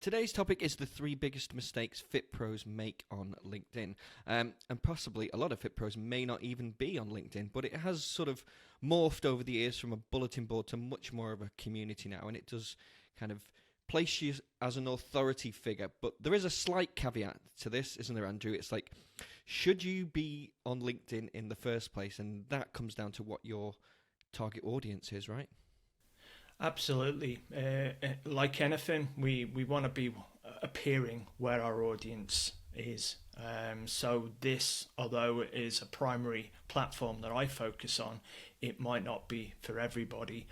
Today's topic is the 3 biggest mistakes fit pros make on LinkedIn. And possibly a lot of fit pros may not even be on LinkedIn, but it has sort of morphed over the years from a bulletin board to much more of a community now, and it does kind of place you as an authority figure. But there is a slight caveat to this, isn't there, Andrew? It's like, should you be on LinkedIn in the first place? And that comes down to what your target audience is, right? Absolutely. Like anything, we want to be appearing where our audience is. So this, although it is a primary platform that I focus on, it might not be for everybody.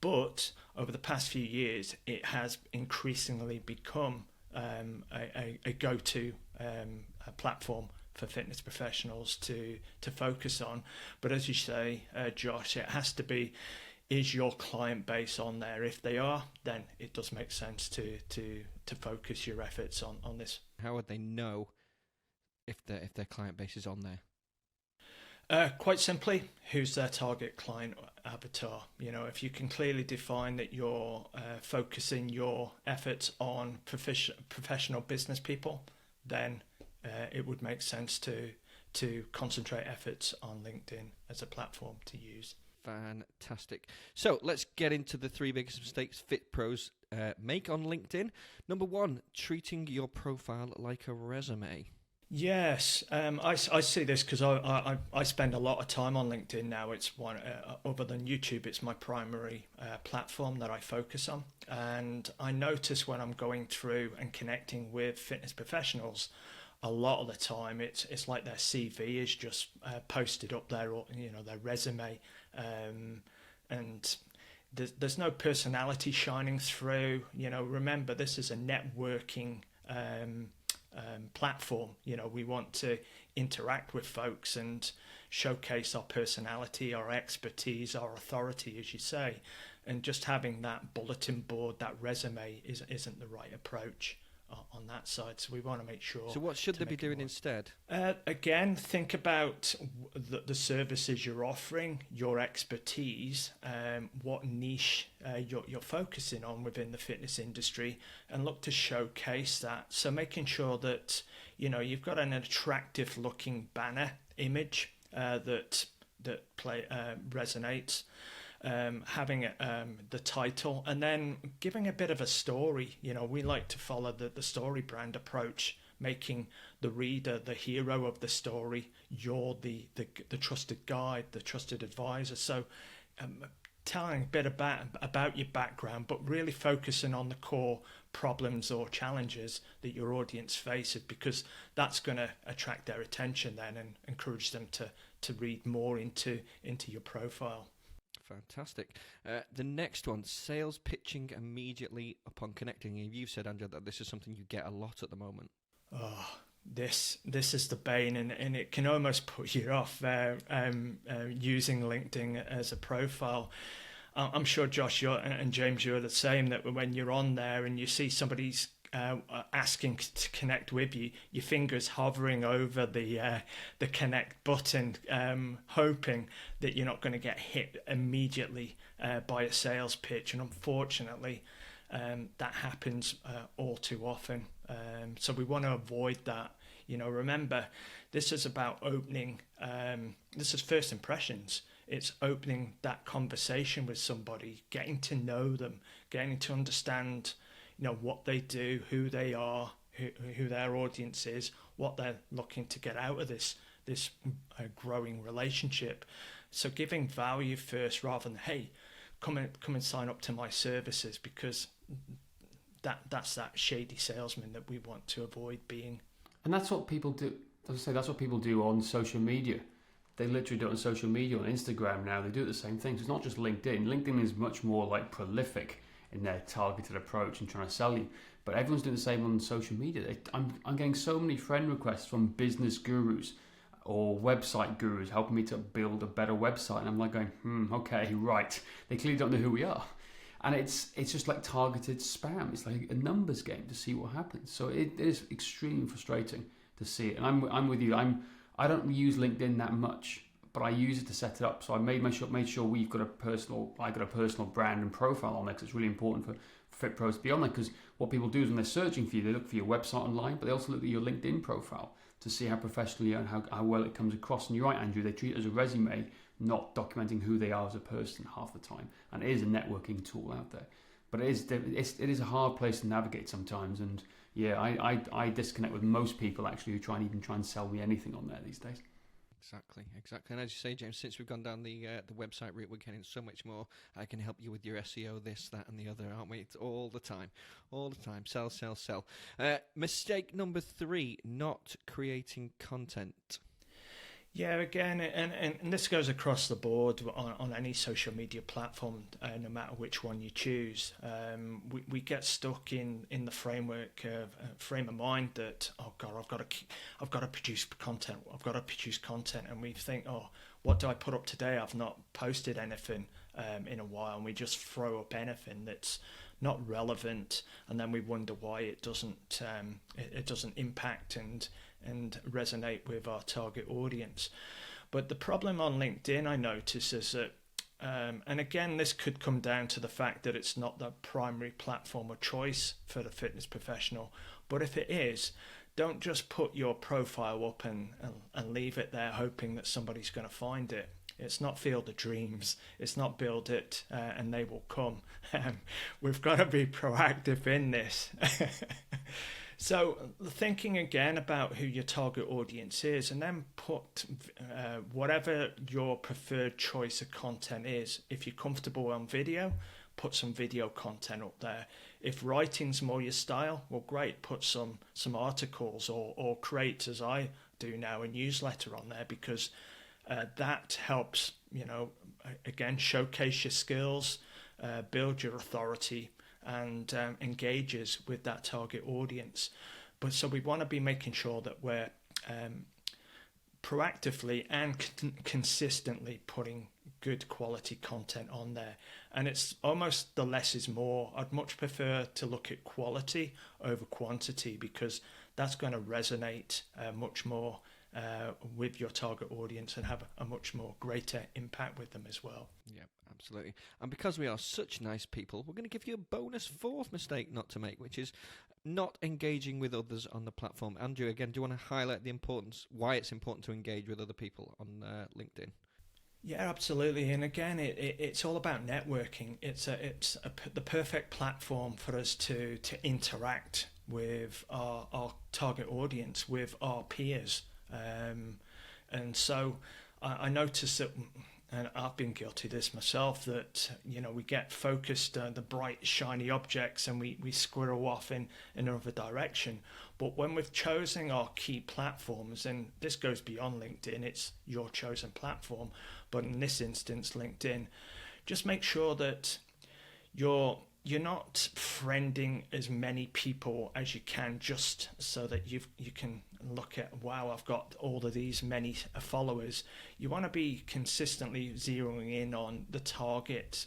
But over the past few years, it has increasingly become a go-to platform for fitness professionals to focus on. But as you say, Josh, it has to be, is your client base on there? If they are, then it does make sense to focus your efforts on this. How would they know if their client base is on there? Quite simply, who's their target client avatar? You know, if you can clearly define that you're focusing your efforts on professional business people, then it would make sense to concentrate efforts on LinkedIn as a platform to use. Fantastic. So let's get into the 3 biggest mistakes fit pros make on LinkedIn. Number 1, treating your profile like a resume. Yes, I see this because I spend a lot of time on LinkedIn now. It's one other than YouTube, it's my primary platform that I focus on. And I notice when I'm going through and connecting with fitness professionals, a lot of the time it's like their CV is just posted up there, or their resume, and there's no personality shining through. Remember, this is a networking platform. We want to interact with folks and showcase our personality, our expertise, our authority, as you say. And just having that bulletin board, that resume isn't the right approach on that side. So we want to make sure. So what should they be doing instead? Again, think about the services you're offering, your expertise, what niche you're focusing on within the fitness industry, and look to showcase that. So making sure that you've got an attractive looking banner image that resonates. Having the title, and then giving a bit of a story. We like to follow the story brand approach, making the reader the hero of the story. You're the trusted guide, the trusted advisor. So telling a bit about your background, but really focusing on the core problems or challenges that your audience faces, because that's going to attract their attention then and encourage them to read more into your profile. Fantastic. The next one, sales pitching immediately upon connecting. You've said, Andrew, that this is something you get a lot at the moment. Oh, this is the bane, and it can almost put you off using LinkedIn as a profile. I'm sure Josh and James, you're the same, that when you're on there and you see somebody's asking to connect with you, your fingers hovering over the connect button, hoping that you're not going to get hit immediately by a sales pitch. And unfortunately, that happens all too often. So we want to avoid that. Remember, this is about opening. This is first impressions. It's opening that conversation with somebody, getting to know them, getting to understand what they do, who they are, who their audience is, what they're looking to get out of this growing relationship. So giving value first, rather than, hey, come and sign up to my services, because that's that shady salesman that we want to avoid being. And that's what people do. As I say, that's what people do on social media. They literally do it on social media, on Instagram now. They do the same thing. So it's not just LinkedIn. LinkedIn is much more like prolific in their targeted approach and trying to sell you. But everyone's doing the same on social media. I'm getting so many friend requests from business gurus or website gurus helping me to build a better website. And I'm like going, okay, right. They clearly don't know who we are. And it's just like targeted spam. It's like a numbers game to see what happens. So it is extremely frustrating to see it. And I'm with you. I don't use LinkedIn that much, but I use it to set it up. So I made sure I got a personal brand and profile on there, because it's really important Fit Pros to be on there, because what people do is when they're searching for you, they look for your website online, but they also look at your LinkedIn profile to see how professional you are and how well it comes across. And you're right, Andrew, they treat it as a resume, not documenting who they are as a person half the time. And it is a networking tool out there. But it is a hard place to navigate sometimes. And yeah, I disconnect with most people actually who try and sell me anything on there these days. Exactly. And as you say, James, since we've gone down the website route, we're getting so much more. I can help you with your SEO, this, that, and the other, aren't we? It's all the time. Sell, sell, sell. Mistake number 3, not creating content. Yeah, again, and this goes across the board on any social media platform, no matter which one you choose. We get stuck in the framework frame of mind that, oh God, I've got to produce content, and we think, oh, what do I put up today? I've not posted anything in a while, and we just throw up anything that's not relevant, and then we wonder why it doesn't impact and resonate with our target audience. But the problem on LinkedIn, I notice, is that, and again, this could come down to the fact that it's not the primary platform of choice for the fitness professional. But if it is, don't just put your profile up and leave it there hoping that somebody's going to find it. It's not Field of Dreams. It's not build it and they will come. We've got to be proactive in this. So thinking again about who your target audience is, and then put whatever your preferred choice of content is. If you're comfortable on video, put some video content up there. If writing's more your style, well, great, put some articles or create, as I do now, a newsletter on there, because that helps, again, showcase your skills, build your authority, and engages with that target audience. But so we want to be making sure that we're proactively and consistently putting good quality content on there. And it's almost the less is more. I'd much prefer to look at quality over quantity, because that's going to resonate much more with your target audience and have a much more greater impact with them as well. Yeah, absolutely. And because we are such nice people, we're going to give you a bonus 4th mistake not to make, which is not engaging with others on the platform. Andrew, again, do you want to highlight the importance, why it's important to engage with other people on LinkedIn? Yeah, absolutely. And again, it's all about networking. It's the perfect platform for us to interact with our target audience, with our peers. And so I noticed that, and I've been guilty of this myself, that we get focused on the bright shiny objects and we squirrel off in another direction. But when we've chosen our key platforms, and this goes beyond LinkedIn, it's your chosen platform, but in this instance LinkedIn, just make sure that you're not friending as many people as you can, just so that you can look at, wow, I've got all of these many followers. You want to be consistently zeroing in on the target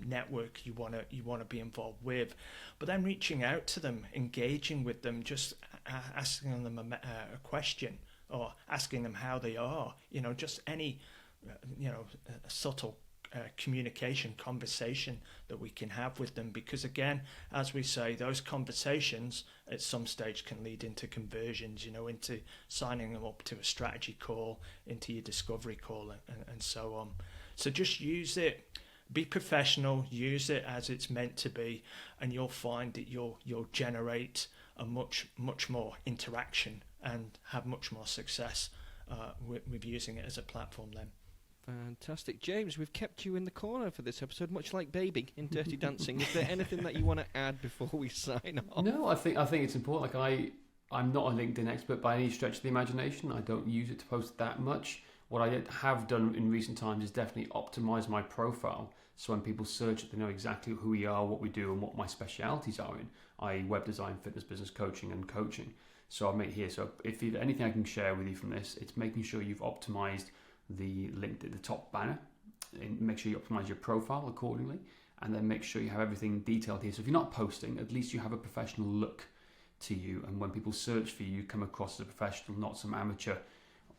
network you want to be involved with, but then reaching out to them, engaging with them, just asking them a question or asking them how they are. Just any subtle communication, conversation that we can have with them, because again, as we say, those conversations at some stage can lead into conversions, into signing them up to a strategy call, into your discovery call, and so on. So just use it, be professional, use it as it's meant to be, and you'll find that you'll generate a much more interaction and have much more success with using it as a platform then. Fantastic. James, we've kept you in the corner for this episode, much like Baby in Dirty Dancing. Is there anything that you want to add before we sign off? No, I think it's important. I'm not a LinkedIn expert by any stretch of the imagination. I don't use it to post that much. What I have done in recent times is definitely optimize my profile, so when people search it, they know exactly who we are, what we do, and what my specialities are in, i.e. web design, fitness, business coaching, and coaching. So I'll make here. So if you've anything I can share with you from this, it's making sure you've optimized the link at the top banner, and make sure you optimize your profile accordingly, and then make sure you have everything detailed here. So if you're not posting, at least you have a professional look to you, and when people search for you, you come across as a professional, not some amateur,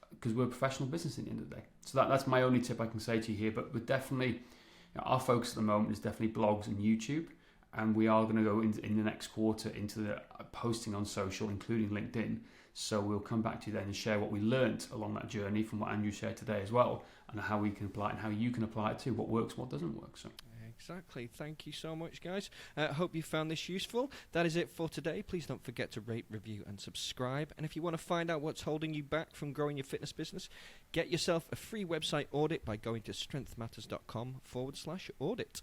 because we're a professional business at the end of the day. So that's my only tip I can say to you here. But we're definitely, our focus at the moment is definitely blogs and YouTube, and we are going to go in the next quarter into the posting on social, including LinkedIn. So we'll come back to you then and share what we learnt along that journey from what Andrew shared today as well, and how we can apply it and how you can apply it too, what works, what doesn't work. So. Exactly. Thank you so much, guys. Hope you found this useful. That is it for today. Please don't forget to rate, review, and subscribe. And if you want to find out what's holding you back from growing your fitness business, get yourself a free website audit by going to strengthmatters.com/audit.